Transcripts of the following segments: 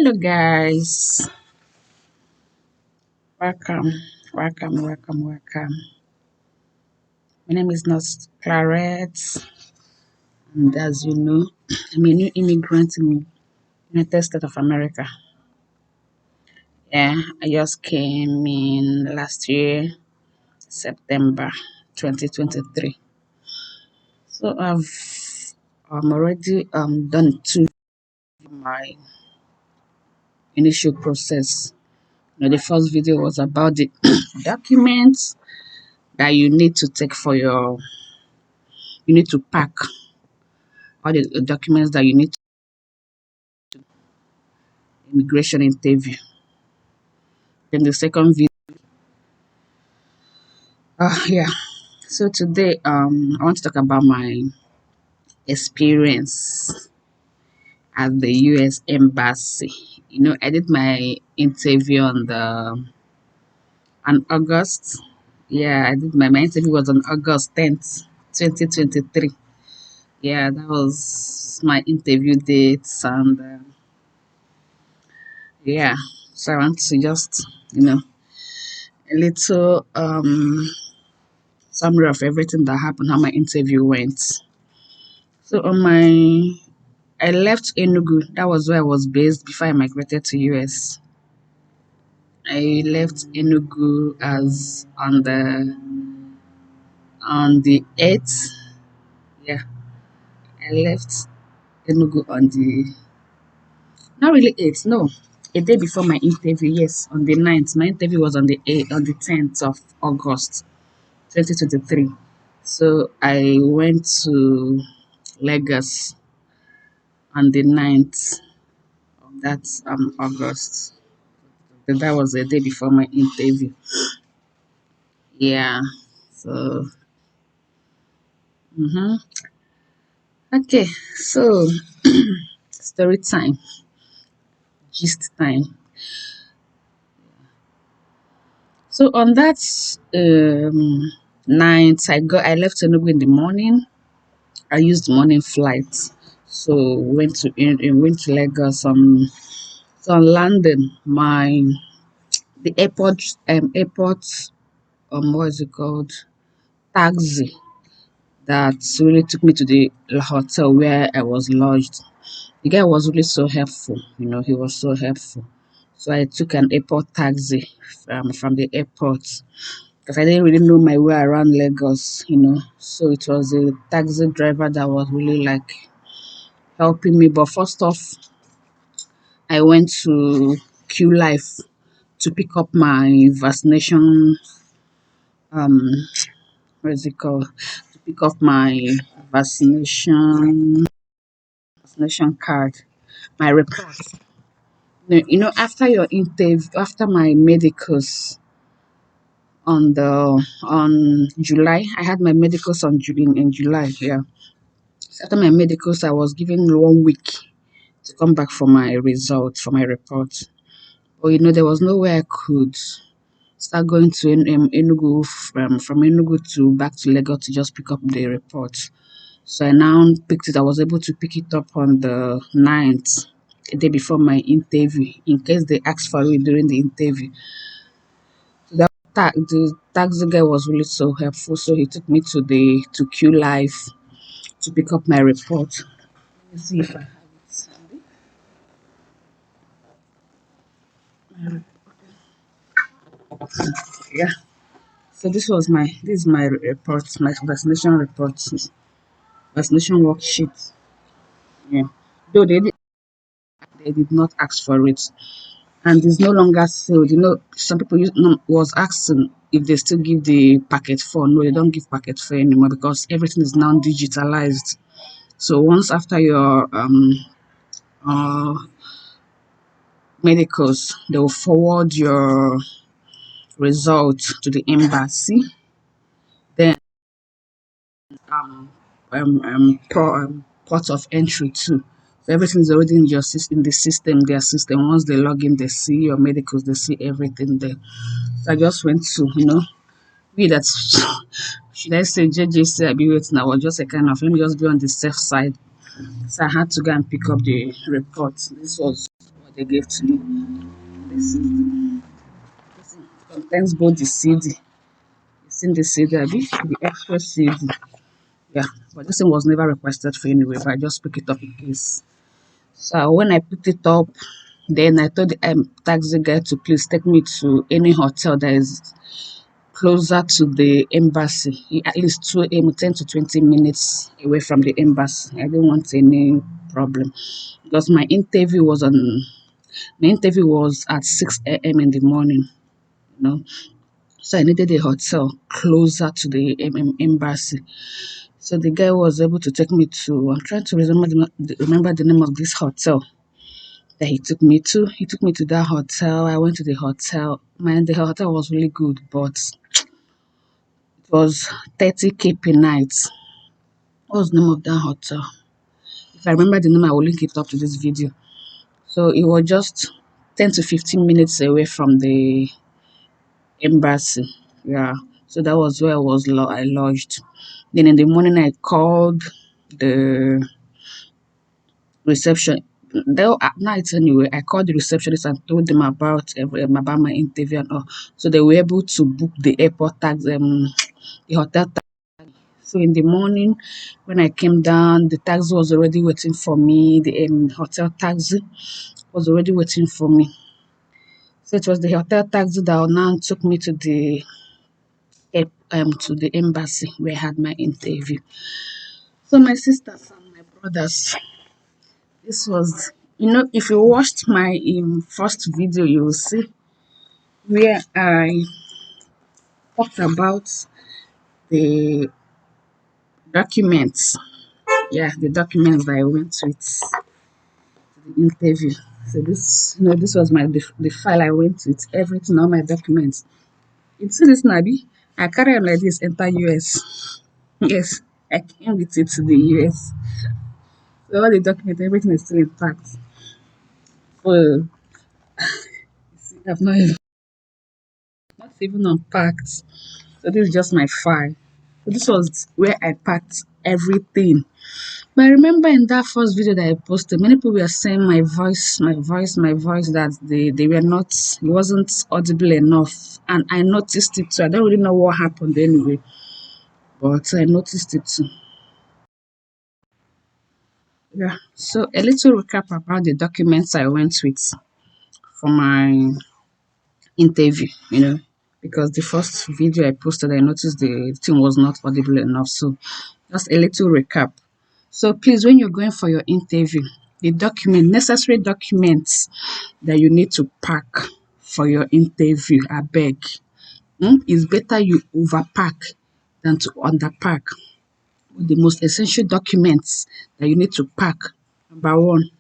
Hello guys, welcome. My name is Nurse Claret, and as you know, I'm a new immigrant in the United States of America. Yeah, I just came in last year, September 2023. So I've already done two of my initial process. The first video was about the documents that you need to take for you need to pack all the documents that you need to immigration interview. Then the second video, yeah. So today, I want to talk about my experience at the U.S. Embassy. I did my interview on August. Yeah, I did my interview was on August 10th, 2023. Yeah, that was my interview date, and yeah. So I want to just a little summary of everything that happened, how my interview went. So I left Enugu. That was where I was based before I migrated to US. I left Enugu as on the 8th. Yeah, I left Enugu on the not really 8th, no. A day before my interview, yes, on the 9th. My interview was on the 8th, on the 10th of August 2023. So I went to Lagos on the 9th of that August. That was the day before my interview. Yeah. So okay. So story time, gist time. So on that night, I left Enugu in the morning. I used morning flight. So went to Lagos. So on landing, the airport what is it called, taxi that really took me to the hotel where I was lodged. The guy was really so helpful. He was so helpful. So I took an airport taxi from the airport because I didn't really know my way around Lagos. So it was a taxi driver that was really like helping me. But first off, I went to Q Life to pick up my vaccination. What is it called? To pick up my vaccination card, my report. After your interview, after my medicals on July, I had my medicals in July. Yeah, so after my medicals, I was given 1 week to come back for my result for my report. But there was no way I could start going to Enugu from Enugu to back to Lagos to just pick up the report. So I now picked it. I was able to pick it up on the 9th, a day before my interview, in case they asked for it during the interview. So the taxi guy was really so helpful. So he took me to Q Life to pick up my report. Let me see if I have it. Yeah. So this is my report, my vaccination report, vaccination worksheet. Yeah. Though they did not ask for it, and it's no longer sealed. Some people was asking if they still give the packet 4. No, they don't give packet 4 anymore because everything is now digitalized. So once after your uh, medicals, they will forward your result to the embassy. Then port of entry too. So everything is already in your in the system, their system. Once they log in, they see your medicals, they see everything there. So I just went to, we that should I say JJC, I be waiting. I was just a kind of, let me just be on the safe side. So I had to go and pick up the report. This was they gave to me. This is this contains both the CD. You seen the CD, abi? The extra CD. Yeah, but this thing was never requested for anyway, but I just pick it up in case. So when I picked it up, then I told the taxi guy to please take me to any hotel that is closer to the embassy, at least 10 to 20 minutes away from the embassy. I didn't want any problem because my interview was at 6 a.m. in the morning, you know. So I needed a hotel closer to the embassy. So the guy was able to take me to. I'm trying to remember the name of this hotel that he took me to. He took me to that hotel. I went to the hotel. Man, the hotel was really good, but it was 30K per night. What was the name of that hotel? If I remember the name, I will link it up to this video. So it was just 10 to 15 minutes away from the embassy. Yeah. So that was where I lodged. Then in the morning, I called the reception. Though at night anyway, I called the receptionist and told them about my interview and all. So they were able to book the airport taxi, the hotel taxi. So in the morning, when I came down, the taxi was already waiting for me. The hotel taxi was already waiting for me. So it was the hotel taxi that now took me to the embassy where I had my interview. So my sisters and my brothers, this was, if you watched my first video, you will see where I talked about the documents. Yeah, the documents that I went with the interview. So this was the file I went with, everything, all my documents. You see this, Nabi? I carry am like this, enter US. Yes, I came with it to the US. So all the documents, everything is still intact. So I've not even unpacked. So this is just my file. So this was where I packed everything. But I remember in that first video that I posted, many people were saying my voice, that they were not, it wasn't audible enough. And I noticed it too. I don't really know what happened anyway, but I noticed it too. Yeah. So a little recap about the documents I went with for my interview, because the first video I posted, I noticed the thing was not audible enough. So just a little recap. So please, when you're going for your interview, the necessary documents that you need to pack for your interview, I beg, it's better you overpack than to underpack. The most essential documents that you need to pack. Number one,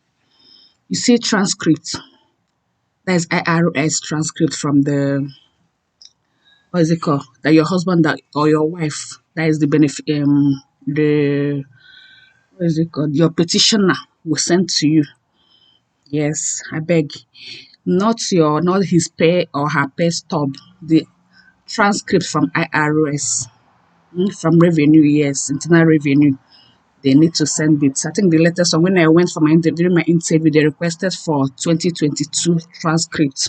you see transcript. That is IRS transcript from the, what is it called? That your husband or your wife, that is the benefit, the, what is it called? Your petitioner will send to you. Yes, I beg. Not his pay or her pay stub. The transcript from IRS, from revenue, yes, internal revenue. They need to send it. I think the latest one, when I went for during my interview, they requested for 2022 transcript.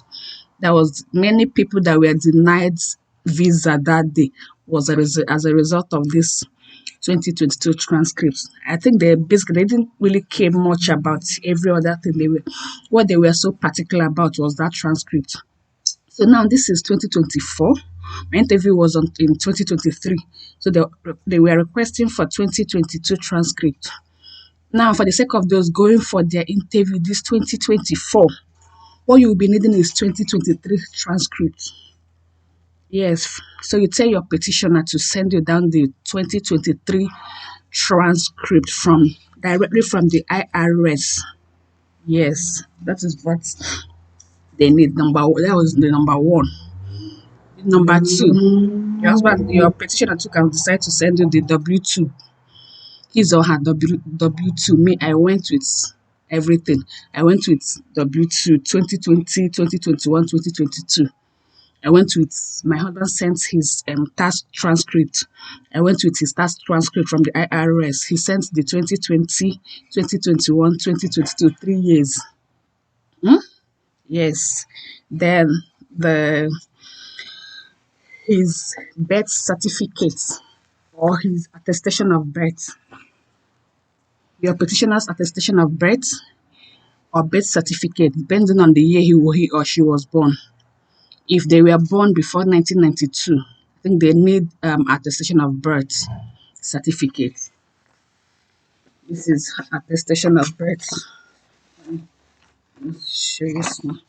There was many people that were denied visa that day as a result of this 2022 transcripts. I think they didn't really care much about every other thing. What they were so particular about was that transcript. So now this is 2024. My interview was in 2023. So they were requesting for 2022 transcript. Now, for the sake of those going for their interview this 2024, what you'll be needing is 2023 transcript. Yes. So you tell your petitioner to send you down the 2023 transcript directly from the IRS. Yes, that is what they need. That was the number one. Number two, your petitioner too can decide to send you the W2, his or her W2. Me, I went with everything. I went with W2 2020, 2021, 2022. I went with my husband sent his tax transcript. I went with his tax transcript from the IRS. He sent the 2020, 2021, 2022, 3 years. Hmm? Yes. Then the his birth certificate or his attestation of birth, your petitioner's attestation of birth or birth certificate, depending on the year he or she was born. If they were born before 1992, I think they need attestation of birth certificate. This is attestation of birth. Let's show you some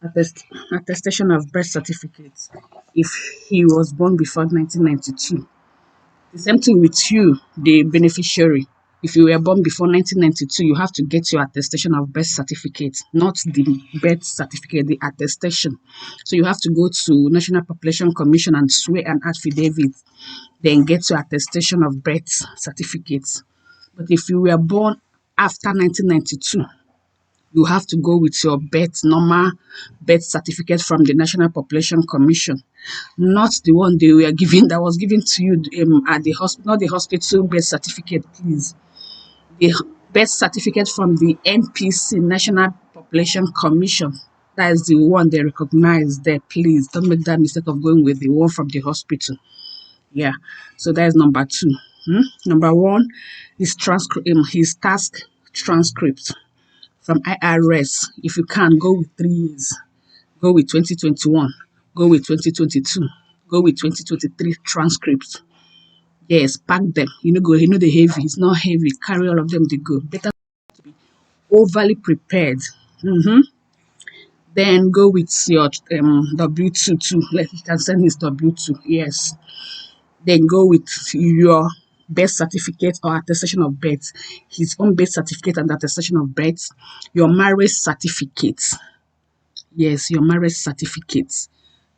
attestation of birth certificate. If he was born before 1992, the same thing with you, the beneficiary. If you were born before 1992, you have to get your attestation of birth certificate, not the birth certificate, the attestation. So you have to go to National Population Commission and swear an affidavit, then get your attestation of birth certificate. But if you were born after 1992, you have to go with your normal birth certificate from the National Population Commission, not the one they were giving that was given to you at the hospital, not the hospital birth certificate, please. The birth certificate from the NPC, National Population Commission. That is the one they recognize there, please. Don't make that mistake of going with the one from the hospital. Yeah. So that is number two. Number one is his task transcript from IRS. If you can, go with 3 years. Go with 2021. Go with 2022. Go with 2023 transcripts. Yes, pack them. You know the heavy. It's not heavy. Carry all of them to go. Better overly prepared. Then go with your W-2 too. Like you can send his W-2. Yes. Then go with your birth certificate or attestation of birth, his own birth certificate and attestation of birth, your marriage certificate. Yes, your marriage certificate.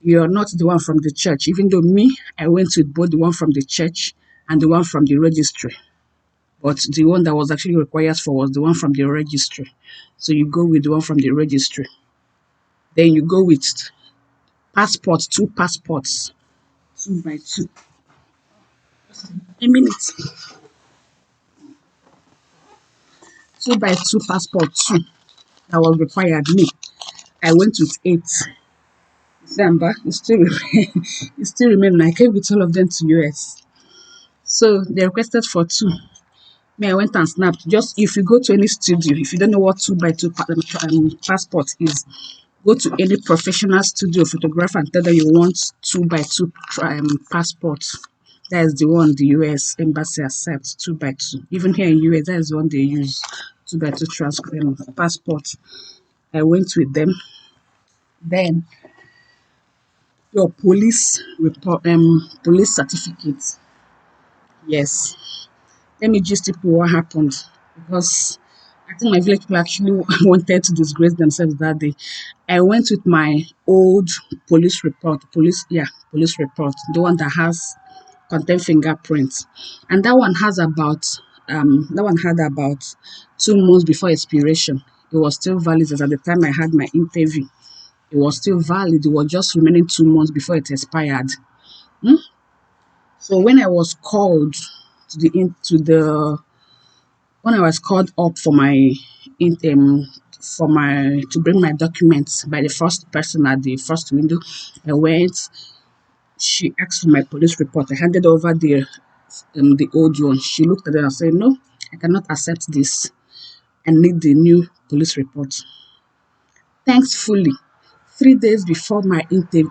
You're not the one from the church, even though me, I went with both the one from the church and the one from the registry. But the one that was actually required for was the one from the registry. So you go with the one from the registry. Then you go with passports, two passports, 2 by 2. A minute. 2 by 2 passport too. That was required me. I went with 8. December, it still remain. I came with all of them to US. So they requested for 2. Me, I went and snapped. Just if you go to any studio, if you don't know what 2 by 2 passport is, go to any professional studio photographer and tell them you want 2 by 2 passport. That is the one the US embassy accepts, 2 by 2. Even here in US, that is the one they use, 2 by 2 passport. I went with them. Then your police report, police certificate. Yes. Let me just tell you what happened, because I think my village people actually wanted to disgrace themselves that day. I went with my old police report, the one that has contain fingerprints, and that one had about 2 months before expiration. It was still valid as at the time I had my interview. It was still valid. It was just remaining 2 months before it expired. So when I was called when I was called up for my to bring my documents by the first person at the first window, I went. She asked for my police report. I handed over the old one. She looked at it and said, "No, I cannot accept this. I need the new police report." Thankfully, 3 days before my interview,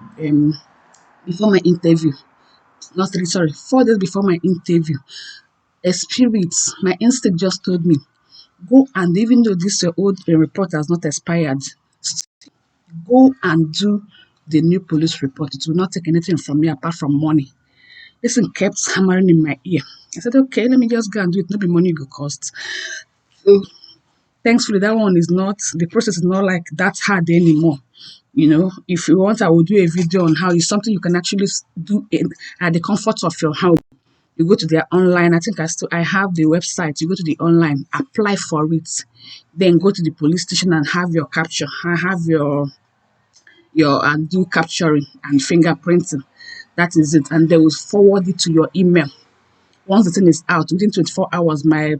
not three, sorry, 4 days before my interview, a spirit, my instinct just told me, go, and even though this old report has not expired, go and do the new police report. It will not take anything from me apart from money. This thing kept hammering in my ear. I said, okay, let me just go and do it. No be money go cost. So thankfully, that one is not, the process is not like that hard anymore. If you want, I will do a video on how it's something you can actually do at the comfort of your home. You go to their online. I think I have the website. You go to the online, apply for it, then go to the police station and have your capture. I have your and do capturing and fingerprinting. That is it, and they will forward it to your email. Once the thing is out, within 24 hours, my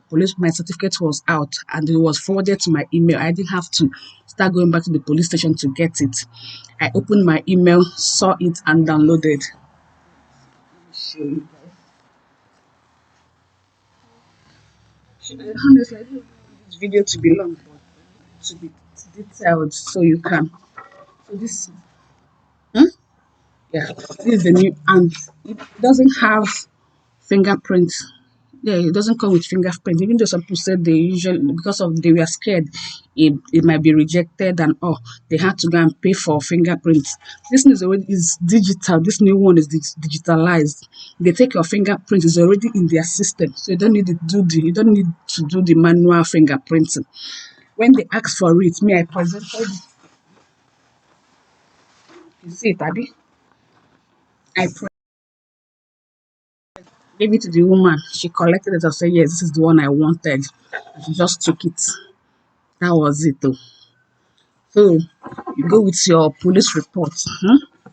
certificate was out and it was forwarded to my email. I didn't have to start start going back to the police station to get it. I opened my email, saw it, and downloaded. Show you guys. Honestly, I don't want this video to be long, but to be detailed so you can. So this, hmm? Yeah, this is the new, and it doesn't have fingerprint. Yeah, it doesn't come with fingerprint. Even though some people said they usually, because of they were scared, it might be rejected and oh, they had to go and pay for fingerprints. This one is already is digital. This new one is digitalized. They take your fingerprint, it's already in their system, so you don't need to do the manual fingerprinting. When they ask for it, me I presented. You see it, Abby? Gave it to the woman. She collected it and said, yes, this is the one I wanted. And she just took it. That was it though. So you go with your police report.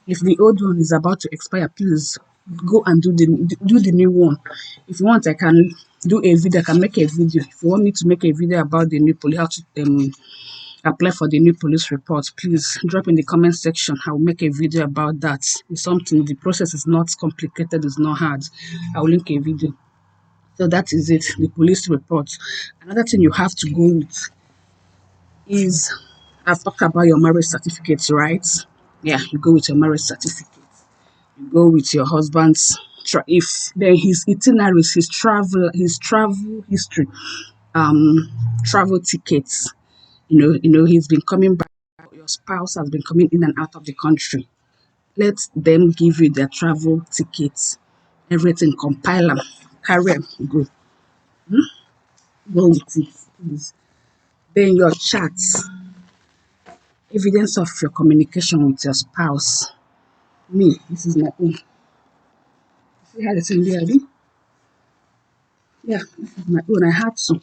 If the old one is about to expire, please go and do the new one. If you want, I can do a video. I can make a video. If you want me to make a video about the new police, how to apply for the new police report, please drop in the comment section. I will make a video about that. It's something. The process is not complicated. It's not hard. I will link a video. So that is it. The police report. Another thing you have to go with is I've talked about your marriage certificates, right? Yeah, you go with your marriage certificate. You go with your husband's if then his itineraries, his travel history, um, travel tickets. He's been coming back. Your spouse has been coming in and out of the country. Let them give you their travel tickets, everything, compile them, carry them, go with it, please. Then your chats, evidence of your communication with your spouse. Me, this is my own. See how the thing there, Abi? Yeah, this is my own. I had to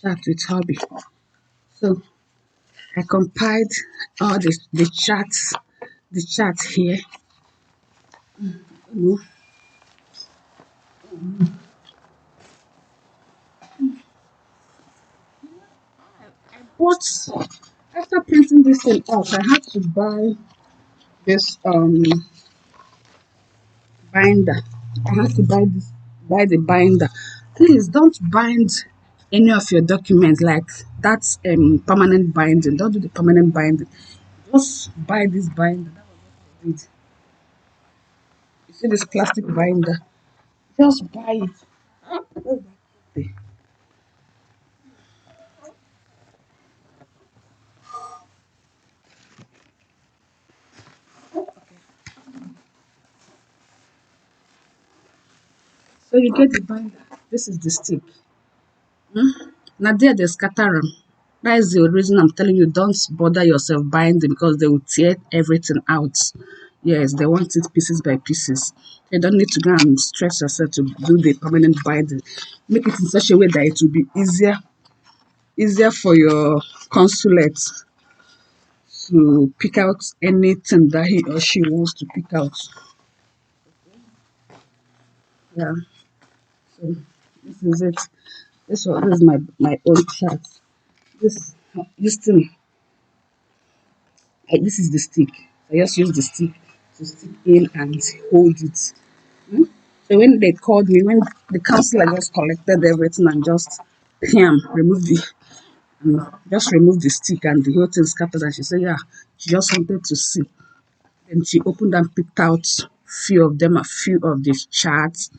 chat with hubby. So I compiled all the chats here. You know, but after printing this thing out, I had to buy this binder. I had to buy the binder. Please don't bind any of your documents like that's permanent binding. Don't do the permanent binding. Just buy this binder. That was what I did. You see this plastic binder? Just buy it. Okay. So you get the binder. This is the stick. Now there they scatter 'em. That is the reason I'm telling you don't bother yourself buying them because they will tear everything out. Yes, they want it pieces by pieces. You don't need to go and stress yourself to do the permanent binding. Make it in such a way that it will be easier for your consulate to pick out anything that he or she wants to pick out. Yeah. So this is it. This is my own chart. This thing this is the stick. I just use the stick to stick in and hold it. So when they called me, when the counselor just collected everything and just remove the stick and the whole thing scattered and she said, yeah, she just wanted to see. Then she opened and picked out a few of the charts.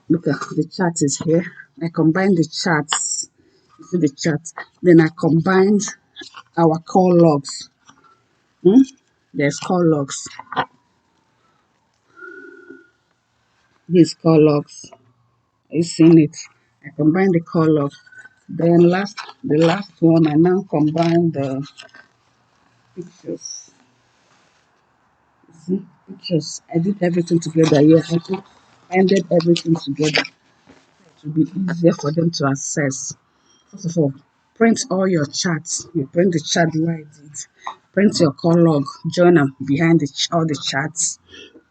Look at the chart is here. I combined the charts. You see the chart. Then I combined our call logs. There's call logs. These call logs. Are you seeing it? I combine the call log. Then the last one, I now combine the pictures. You see, pictures. I did everything together here. I ended everything together to be easier for them to access. First of all, print all your charts. You print the chart the way I did. Print your call log. Join them behind all the charts.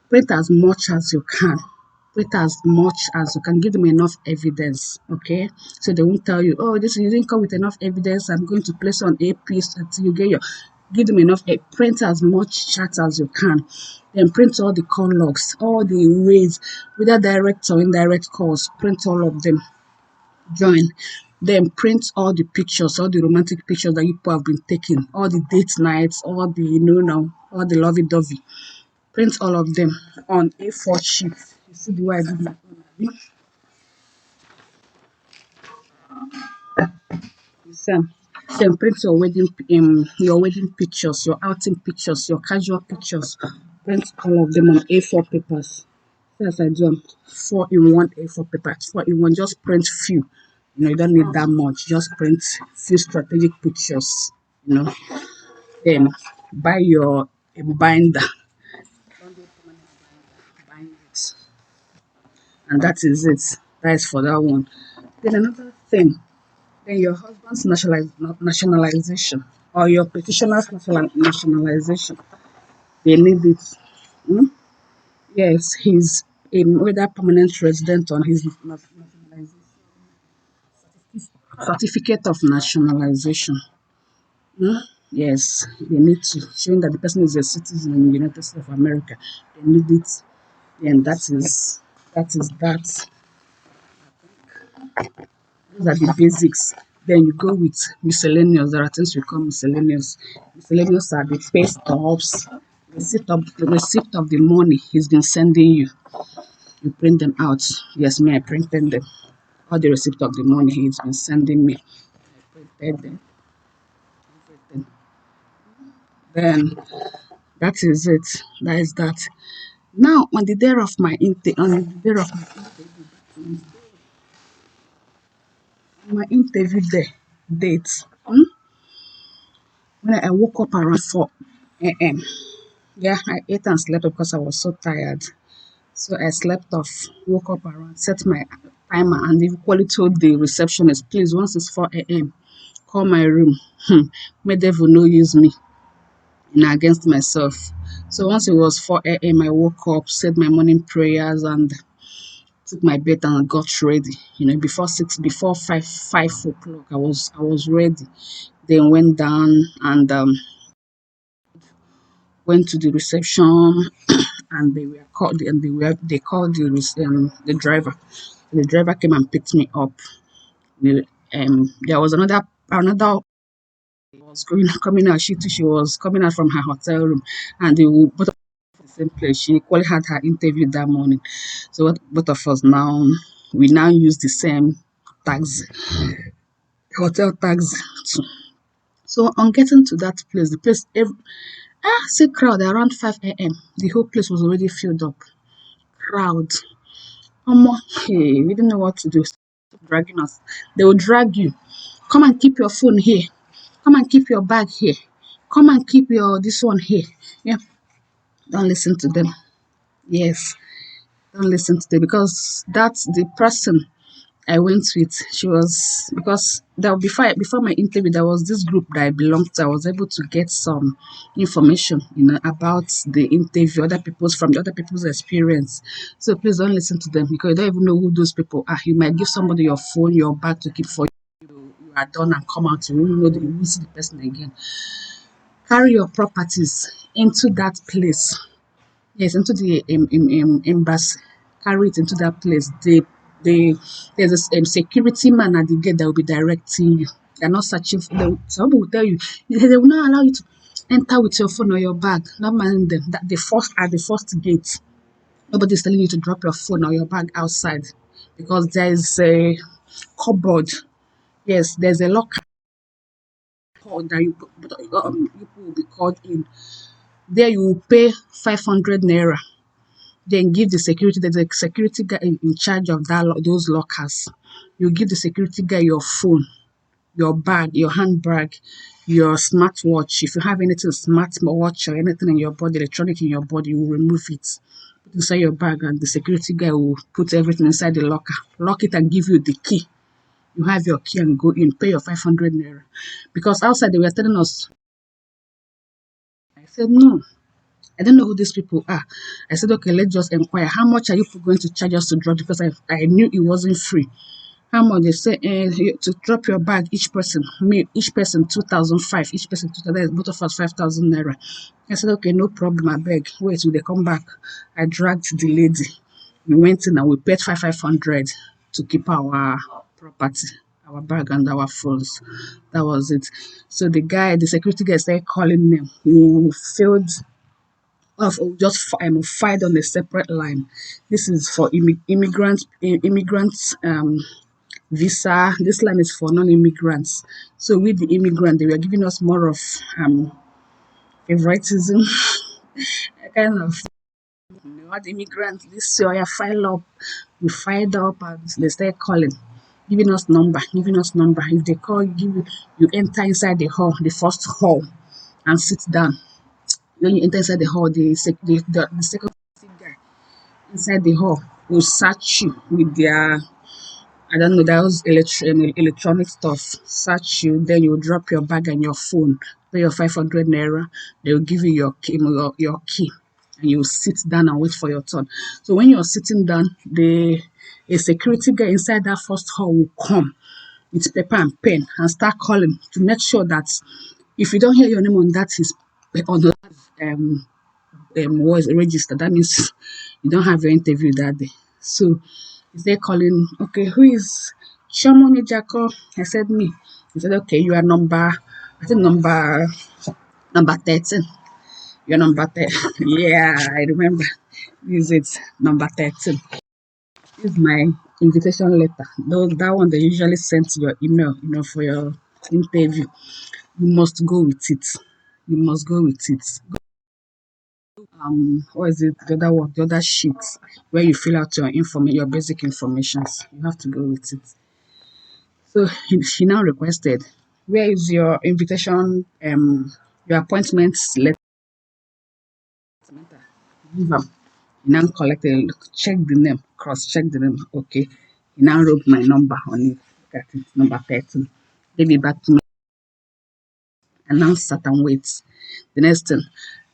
Print as much as you can. print as much as you can, give them enough evidence, okay? So they won't tell you, oh, this you didn't come with enough evidence, I'm going to place on a piece until you get your, give them enough, print as much chart as you can, then print all the call logs, all the ways, whether direct or indirect calls, print all of them, join, then print all the pictures, all the romantic pictures that you people have been taking, all the date nights, all the, now, all the lovey-dovey, print all of them on A4 sheets. You see the way I did my own, abi? So, then print your wedding pictures, your outing pictures, your casual pictures. Print all of them on A4 papers. So as I do 4-in-1 A4 papers. 4-in-1, just print few. You don't need that much. Just print few strategic pictures. You know, then buy your binder. Bind it, and that is it. That is for that one. Then another thing. Then your husband's nationalization or your petitioner's nationalization. They need it. Hmm? Yes, he's a whether permanent resident on his nationalization certificate of nationalization. Hmm? Yes, they need to showing that the person is a citizen in the United States of America. They need it, and that. Those are the basics. Then you go with miscellaneous. There are things we call miscellaneous. Miscellaneous are the pay stubs, receipt of the money he's been sending you. You print them out. Yes, me, I printed them. All the receipt of the money he's been sending me. I printed them. Everything. Then that is it. That is that. Now on the day of my intake, on the day of my interview day, date. When I woke up around 4 a.m. Yeah, I ate and slept because I was so tired. So I slept off, woke up around, set my timer, and equally told the receptionist, please, once it's 4 a.m., call my room. May devil no use me against myself. So once it was 4 a.m., I woke up, said my morning prayers, and took my bed and got ready. Before 6, before 5 o'clock, I was ready. Then went down and went to the reception, and they called the driver. The driver came and picked me up. There was another was going coming out. She was coming out from her hotel room, and they were both the same place. She equally had her interview that morning. So both of us we now use the same taxi, hotel taxi. So on getting to that place, the place see crowd around 5 a.m. The whole place was already filled up. Crowd. Omo, hey, we didn't know what to do. Dragging us. They will drag you. Come and keep your phone here. Come and keep your bag here. Come and keep your this one here. Yeah. Don't listen to them. Yes. Don't listen to them because that's the person I went with. She was because that before my interview, there was this group that I belonged to. I was able to get some information, about the interview, from the other people's experience. So please don't listen to them because you don't even know who those people are. You might give somebody your phone, your bag to keep for you are done and come out. You won't know you won't see the person again. Carry your properties into that place. Yes, into the embassy. Carry it into that place. There's a security man at the gate that will be directing you. They're not searching for them. Some people will tell you they will not allow you to enter with your phone or your bag. Not mind them. That the first at the first gate. Nobody's telling you to drop your phone or your bag outside because there is a cupboard. Yes, there's a locker that you will be called in. There you will pay 500 naira. Then give the security. There's a security guy in charge of those lockers. You give the security guy your phone, your bag, your handbag, your smartwatch. If you have anything smartwatch or anything in your body, electronic in your body, you will remove it. Put inside your bag, and the security guy will put everything inside the locker. Lock it and give you the key. You have your key and go in. Pay your 500 naira. Because outside they were telling us, I said no. I don't know who these people are. I said, okay, let's just inquire. How much are you going to charge us to drop? Because I knew it wasn't free. How much? They say to drop your bag, each person 2,005, each person 2,000, both of us 5,000 naira. I said, okay, no problem. I beg. Wait till they come back. I dragged the lady. We went in and we paid 500 to keep our property, our bag and our phones. That was it. So the security guy started calling them. We filled of just filed on a separate line. This is for immigrants visa. This line is for non-immigrants. So with the immigrant, they were giving us more of favoritism, kind of what immigrants. This year, file up. We filed up, and they started calling, giving us number. If they call, you enter inside the hall, the first hall, and sit down. When you enter inside the hall, the second guy inside the hall will search you with their, I don't know, that was electronic stuff. Search you, then you drop your bag and your phone, pay your 500 naira. They will give you your key, and you sit down and wait for your turn. So when you're sitting down, a security guy inside that first hall will come with paper and pen and start calling to make sure that if you don't hear your name on that his on the was registered, that means you don't have your interview that day. So is they calling, okay, who is Shamoni Jacko? I said me. He said, okay, you are I think number 13. You're number 13. Yeah, I remember. Is it number 13? This is my invitation letter. That one they usually send to your email, for your interview. You must go with it. You must go with it. What is it? The other one, the other sheet where you fill out your basic informations. You have to go with it. So she now requested, where is your invitation, your appointment letter? Give am. He now collected, check the name, cross-check the name. Okay. He now wrote my number on it. Look at it, number 13. Gave it back to me and now sat and wait. The next thing,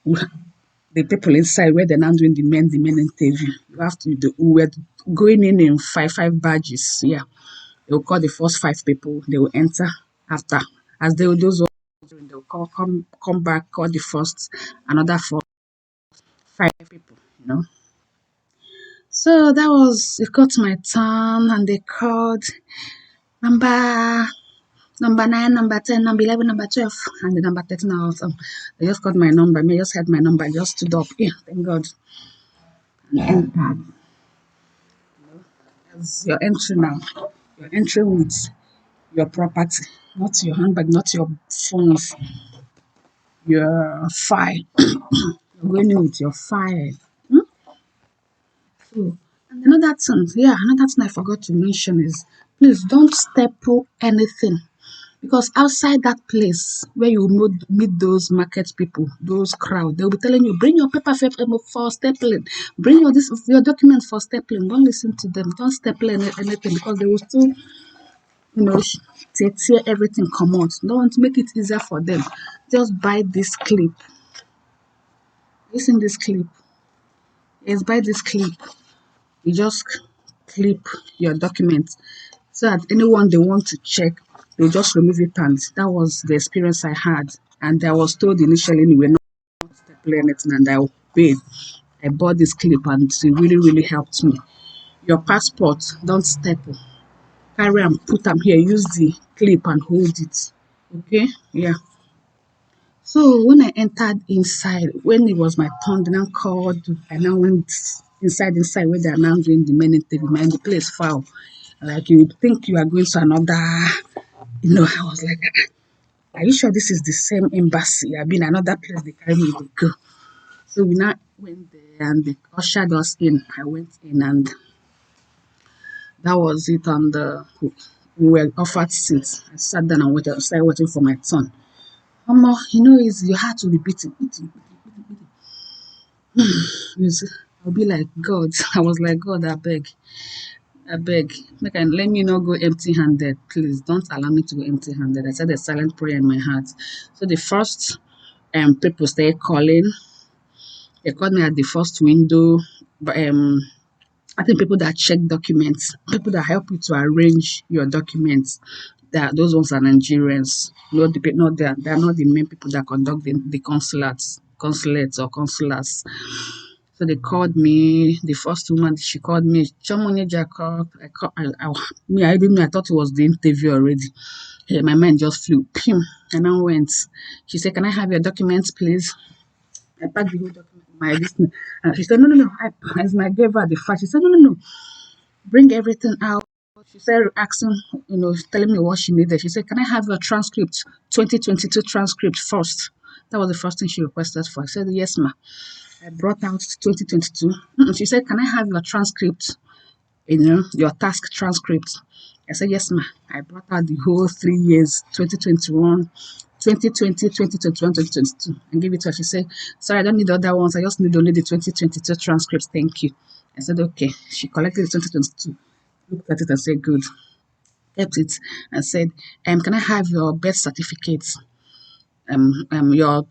the people inside where they're now doing the main interview. You have to do, we're going in five badges. Yeah. They will call the first five people, they will enter after. As they will those ones, they will come back, call the first, another four, five people. So that was it got my turn and they called number number 9, number 10, number 11, number 12, and the number 13 also. They just called my number. Me just had my number, I just stood up. Yeah, thank God. And entered. As your entry now. Your entry with your property, not your handbag, not your phones, your file. You're going in with your file. So, and another thing I forgot to mention is please don't staple anything. Because outside that place where you meet those market people, those crowd, they'll be telling you, bring your paper for stapling, bring your documents for stapling. Don't listen to them. Don't staple anything because they will still, tear everything come out. Don't make it easier for them. Just buy this clip. Listen this clip. Yes, buy this clip. You just clip your documents so that anyone they want to check, they'll just remove it. And that was the experience I had. And I was told initially we were not to play anything, and I paid. I bought this clip and it really, really helped me. Your passport, don't staple. Carry and put them here. Use the clip and hold it. Okay? Yeah. So when I entered inside, when it was my turn, then I called, I now went inside where they are now doing the main interview, man, the place foul. Like you would think you are going to another, I was like, are you sure this is the same embassy? I've been another place they carry me to go. So we now went there and they ushered us in. I went in and that was it. And we were offered seats. I sat down and started waiting for my turn. Is you had to repeat it. I'll be like, God. I was like, God, I beg. Let me not go empty handed. Please don't allow me to go empty handed. I said a silent prayer in my heart. So the first people started calling. They called me at the first window. But I think people that check documents, people that help you to arrange your documents, that those ones are Nigerians. Not they are not the main people that conduct the consulates or consulars. So they called me. The first woman she called me, Chamonija called. I didn't know. I thought it was the interview already. Hey, my mind just flew. Pim, and I went. She said, "Can I have your documents, please?" I packed the whole document in my listening. And she said, no, no, no. As I gave her the fact, she said, no, no, no. Bring everything out. She said, asking, telling me what she needed. She said, can I have your transcript, 2022 transcript first? That was the first thing she requested for. I said, yes, ma. I brought out 2022. She said, can I have your transcript, your task transcript? I said, yes, ma. I brought out the whole 3 years, 2021, 2020, 2021, 2022, and gave it to her. She said, sorry, I don't need the other ones. I just need only the 2022 transcripts. Thank you. I said, okay. She collected the 2022, looked at it and said, good. Kept it and said, can I have your birth certificates? Your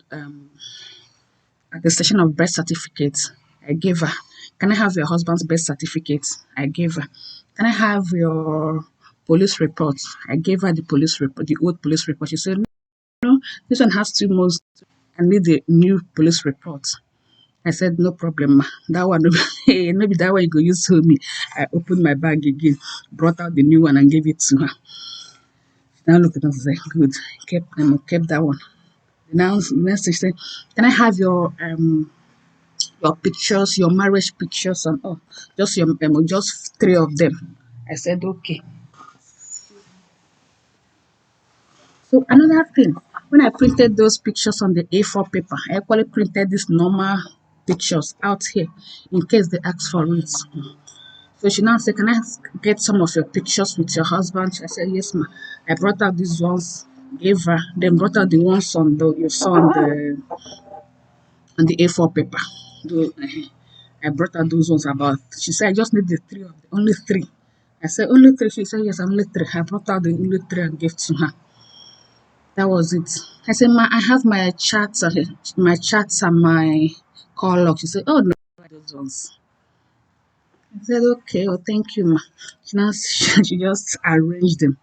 attestation of birth certificates. I gave her. Can I have your husband's birth certificate? I gave her. Can I have your police report? I gave her the police report, the old police report. She said, no, this one has 2 months. I need the new police report. I said, no problem, ma. That one, maybe that one you go use to me. I opened my bag again, brought out the new one and gave it to her. Now look at us and said, good. Kept that one. Now next she said, can I have your pictures, your marriage pictures and all? Just 3 of them. I said, okay. So another thing, when I printed those pictures on the A4 paper, I actually printed these normal pictures out here in case they ask for it. So she now said, can I get some of your pictures with your husband? I said, yes, ma. I brought out these ones, gave her, then brought out the ones you saw on the A4 paper. I brought out those ones about, she said, I just need the 3 of them, only 3. I said, only 3? She said, yes, only 3. I brought out the only 3 and gave to her. That was it. I said, ma, I have my chats and my call log. She said, oh, no, those ones. I said, okay, oh, thank you, ma. She just arranged them.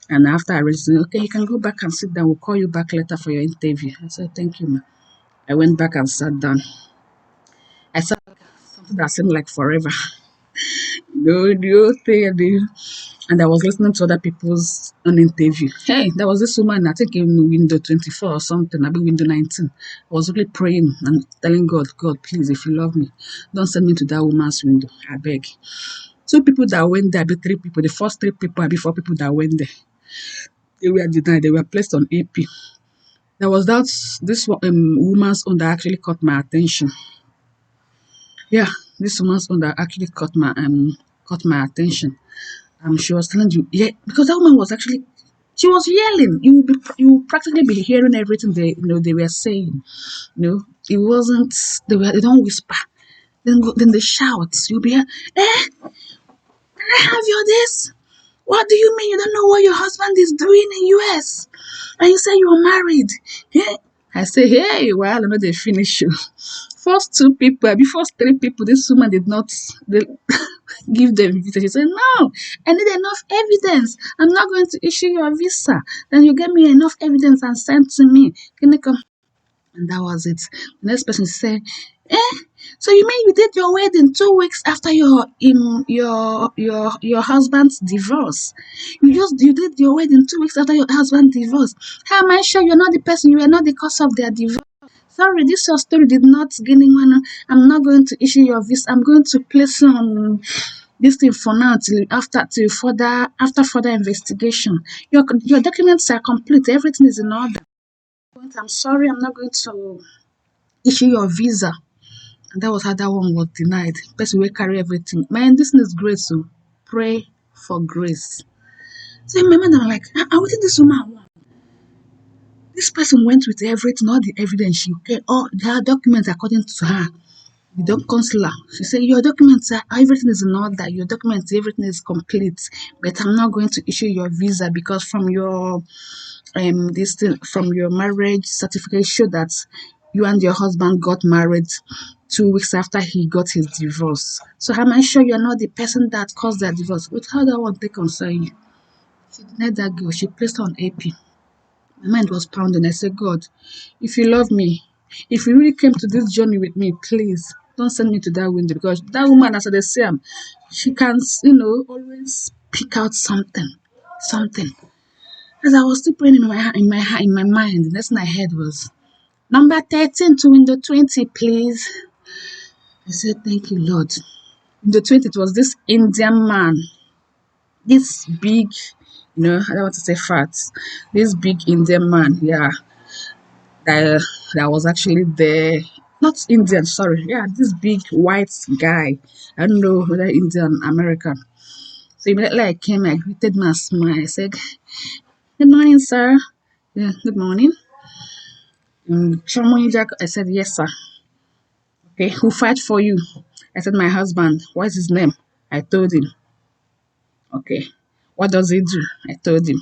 And after I arranged them, okay, you can go back and sit down. We'll call you back later for your interview. I said, thank you, ma. I went back and sat down. I saw something that seemed like forever. The whole thing, and I was listening to other people's on interview. Hey, there was this woman, I think in window 24 or something, I mean window 19. I was really praying and telling God, God, please, if you love me, don't send me to that woman's window. I beg. 2 people that went there, 3 people, the first 3 people, 4 people that went there, they were denied, they were placed on AP. There was this woman's own that actually caught my attention. Yeah, this woman's own that actually caught my attention. She was telling you, yeah, because that woman was actually, she was yelling. You practically be hearing everything they were saying. It wasn't, they don't whisper. Then they shout. You'll be, can I have your this? What do you mean you don't know what your husband is doing in US? And you say you're married. Yeah. I say, hey, well, I know they finish you. First 2 people, before 3 people, this woman did not give them visa. She said, no, I need enough evidence. I'm not going to issue your visa. Then you get me enough evidence and send to me. Can you come? And that was it. The next person said, eh? So you mean you did your wedding 2 weeks after your husband's divorce? You did your wedding 2 weeks after your husband's divorce. How am I sure you're not the person? You were not the cause of their divorce. Sorry, this your story did not gain anyone. I'm not going to issue your visa. I'm going to place on this thing for now till after further investigation. Your documents are complete. Everything is in order. I'm sorry, I'm not going to issue your visa. And that was how that one was denied. Person will carry everything. Man, this is grace. So pray for grace. So in my mind, I'm like, what did this woman want? This person went with everything, all the evidence she get, all her documents according to her. The consular. She said, your documents are everything is in order, your documents, everything is complete. But I'm not going to issue your visa because from your this thing from your marriage certificate show that You and your husband got married 2 weeks after he got his divorce. So am I sure you're not the person that caused that divorce? With how that one take concern you? She denied that girl. She placed her on AP. My mind was pounding. I said, God, if you love me, if you really came to this journey with me, please don't send me to that window, because that woman, as I say, she can, always pick out something, something. As I was still praying in my mind, the next thing I heard was number 13 to window 20, please. I said, thank you, Lord. Window 20, it was this Indian man, this big, I don't want to say fat, this big Indian man, yeah, that was actually there. Not Indian, sorry. Yeah, this big white guy. I don't know whether Indian, American. So immediately I came, I greeted my smile. I said, good morning, sir. Yeah, good morning. Chairman Jack, I said, yes, sir. Okay, who fight for you? I said, my husband. What's his name? I told him. Okay. What does he do? I told him.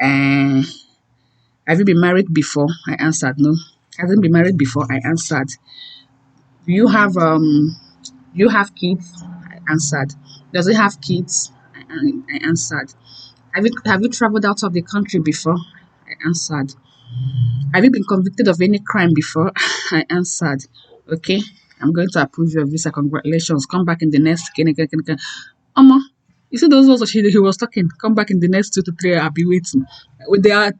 Uh, have you been married before? I answered, no. Hasn't been married before? I answered. Do you have kids? I answered. Does he have kids? I answered. Have you traveled out of the country before? I answered. Have you been convicted of any crime before? I answered. Okay, I'm going to approve your visa. Congratulations. Come back in the next. Oma, you see those ones he was talking. Come back in the next 2 to 3 hours. I'll be waiting. With the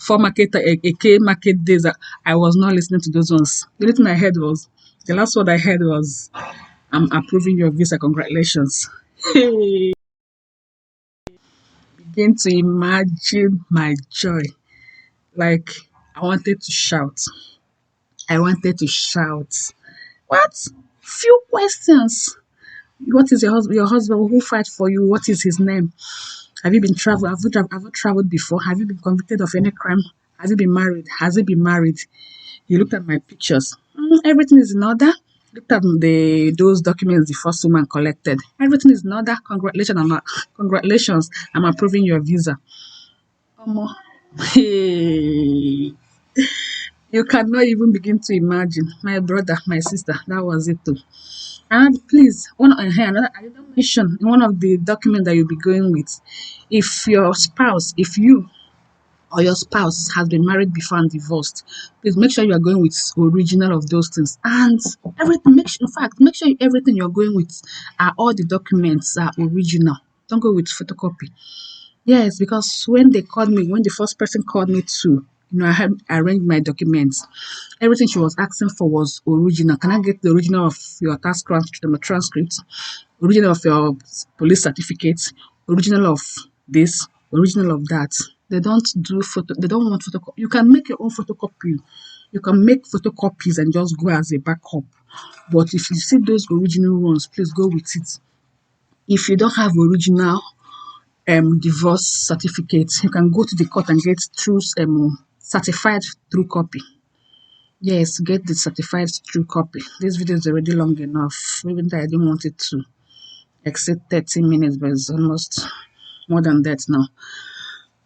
four market, a K market days, I was not listening to those ones. The only thing I heard was, the last word I heard was, I'm approving your visa. Congratulations. Hey, begin to imagine my joy. Like, I wanted to shout. I wanted to shout. What? Few questions. What is your husband? Who fight for you? What is his name? Have you been traveled? Have you traveled before? Have you been convicted of any crime? Has he been married? Has he been married? He looked at my pictures. Everything is in order. Looked at those documents the first woman collected. Everything is in order. Congratulations. I'm approving your visa. Omo. Hey. You cannot even begin to imagine. My brother, my sister, that was it too. And please, I didn't mention in one of the documents that you'll be going with, if your spouse, if you or your spouse has been married before and divorced, please make sure you are going with original of those things. And everything, make sure everything you're going with are all the documents are original. Don't go with photocopy. Yes, because when the first person called me to, I had arranged my documents. Everything she was asking for was original. Can I get the original of your transcript, original of your police certificate, original of this, original of that? They don't do photo. They don't want photocopy. You can make your own photocopy. You can make photocopies and just go as a backup. But if you see those original ones, please go with it. If you don't have original divorce certificate, you can go to the court and get through certified through copy. Yes, get the certified true copy. This video is already long enough. Even though I didn't want it to exceed 30 minutes, but it's almost more than that now.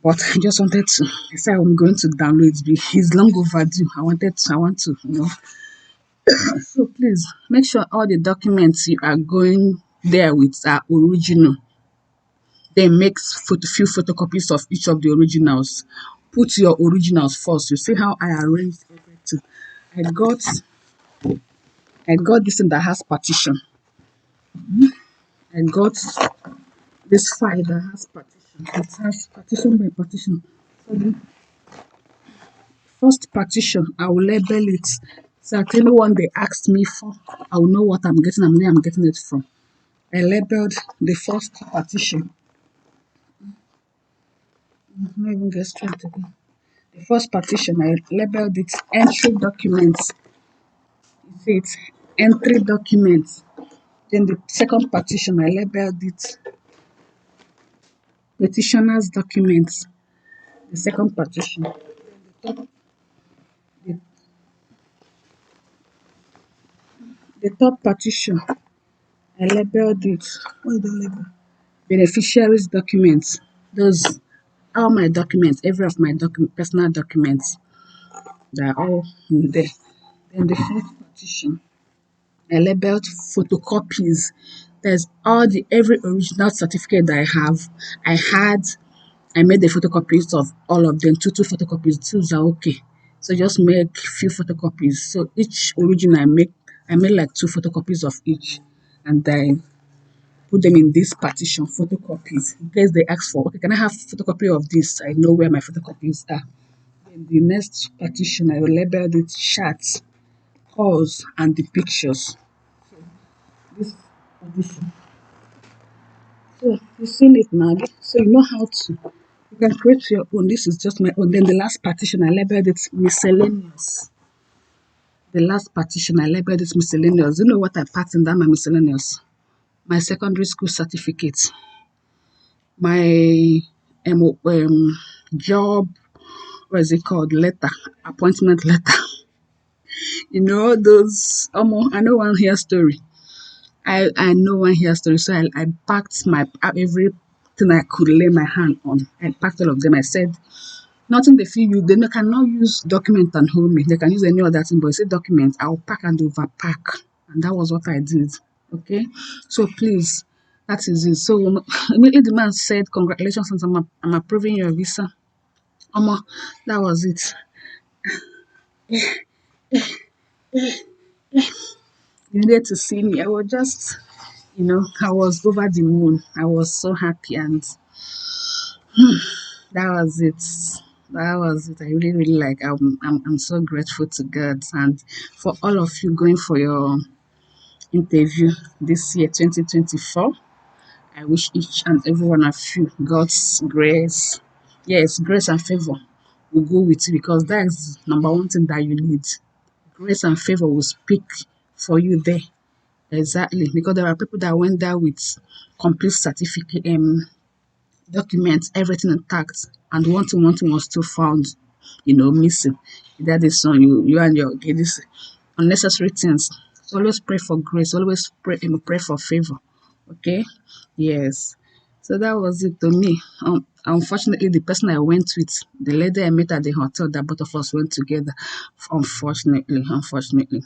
But I just wanted to, I said I'm going to download it. It's long overdue. I want to. So please make sure all the documents you are going there with are original. Then make few photocopies of each of the originals. Put your originals first. You see how I arranged everything. I got I got this thing that has partition. I got this file that has partition. It has partition by partition. So the first partition, I will label it. So that anyone they asked me for, I will know what I'm getting and where I'm getting it from. I labeled the first partition. Not even get straight again. The first partition, I labeled it entry documents. You see it, entry documents. Then the second partition, I labeled it petitioner's documents. The second partition. The, the third partition, I labeled it. What did I label? Beneficiaries documents. Those all my documents, every of my personal documents. They're all there. Then the fourth partition, I labeled photocopies. There's all the every original certificate that I have. I had I made the photocopies of all of them, two photocopies. Twos are okay. So just make few photocopies. So each origin I made like two photocopies of each, and I put them in this partition, photocopies. In case they ask for, okay, can I have photocopy of this? I know where my photocopies are. In the next partition, I will label it charts, calls, and the pictures. This partition. So you've seen it now. So you know how to. You can create your own. This is just my own. Then the last partition, I labeled it miscellaneous. The last partition, I labeled it miscellaneous. You know what I packed in that my miscellaneous? My secondary school certificate, my job, what is it called? Letter, appointment letter. You know those. I know one here story. I know one here story. So I packed my everything I could lay my hand on. I packed all of them. I said nothing they feel you. They cannot use document and hold me. They can use any other thing, but say document, I'll pack and overpack. And that was what I did. Okay. So please, that is it. So immediately the man said, congratulations, I'm approving your visa. That was it. You needed to see me. I was just, I was over the moon. I was so happy, and that was it. That was it. I really, really like. I'm so grateful to God and for all of you going for your interview this year, 2024. I wish each and every one of you God's grace. Yes, grace and favor will go with you because that is number one thing that you need. Grace and favor will speak for you there. Exactly. Because there are people that went there with complete certificate documents, everything intact, and one thing was still found, missing. That is on you and your okay, this unnecessary things. So always pray for grace, always pray for favor. Okay? Yes. So that was it to me. Unfortunately, the person I went with, the lady I met at the hotel that both of us went together, unfortunately,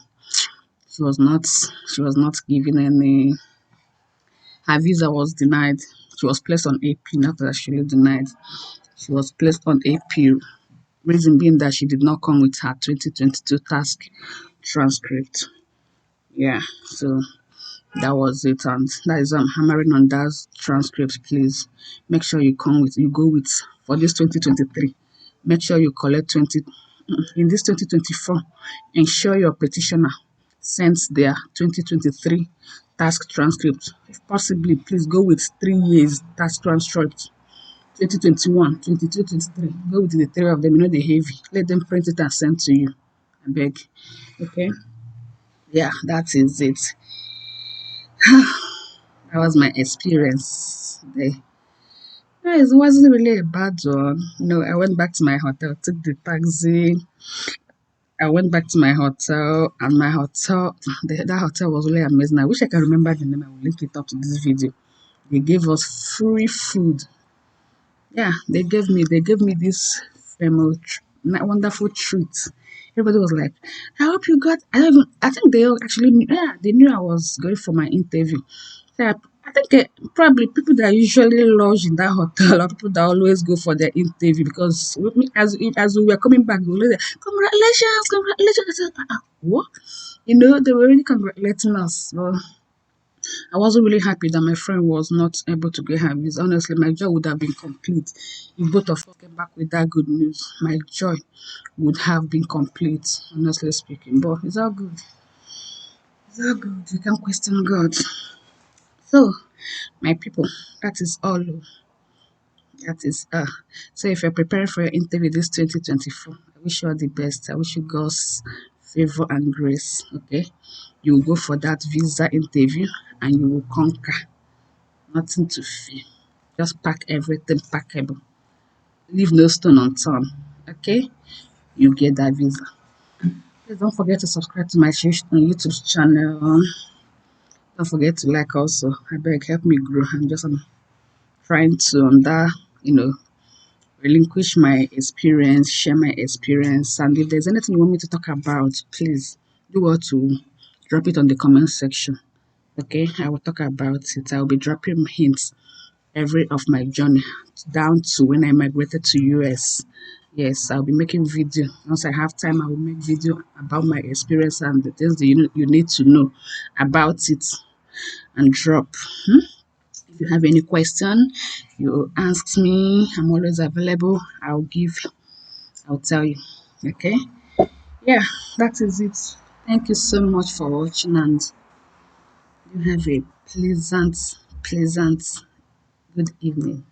she was not given any. Her visa was denied. She was placed on AP, not actually denied. She was placed on AP, reason being that she did not come with her 2022 task transcript. Yeah, so that was it, and that is I'm hammering on that transcript. Please make sure you go with for this 2023. Make sure you collect 20 in this 2024. Ensure your petitioner sends their 2023 task transcript. If possibly, please go with 3 years task transcript. 2021, 22, 23. Go with the three of them, the heavy. Let them print it and send to you. I beg. Okay? Yeah, that is it. That was my experience there. Yeah, it wasn't really a bad one. I went back to my hotel, took the taxi. I went back to my hotel, and my hotel, that hotel was really amazing. I wish I can remember the name. I will link it up to this video. They gave us free food. Yeah, they gave me this wonderful treat. Everybody was like, "I hope you got." I think they all actually knew. Yeah, they knew I was going for my interview. Yeah, I think probably people that usually lodge in that hotel or people that always go for their interview because with me, as we were coming back, they were like, "Congratulations, congratulations!" I said, "What?" They were really congratulating us. Well, I wasn't really happy that my friend was not able to get her visa. Honestly, my joy would have been complete if both of us came back with that good news. My joy would have been complete, honestly speaking. But it's all good. It's all good. You can't question God. So, my people, that is all. That is so if you're preparing for your interview this 2024, I wish you all the best. I wish you God's favor and grace. Okay. You will go for that visa interview and you will conquer. Nothing to fear. Just pack everything packable. Leave no stone unturned. Okay? You get that visa. Please don't forget to subscribe to my YouTube channel. Don't forget to like also. I beg help me grow. I'm trying to that, you know, relinquish my experience, share my experience. And if there's anything you want me to talk about, please do well to drop it on the comment section. Okay, I will talk about it. I'll be dropping hints every of my journey down to when I migrated to US. Yes, I'll be making video. Once I have time, I will make video about my experience and the things that you need to know about it and drop. If you have any question, you ask me. I'm always available. I'll tell you. Okay? Yeah, that is it. Thank you so much for watching and you have a pleasant good evening.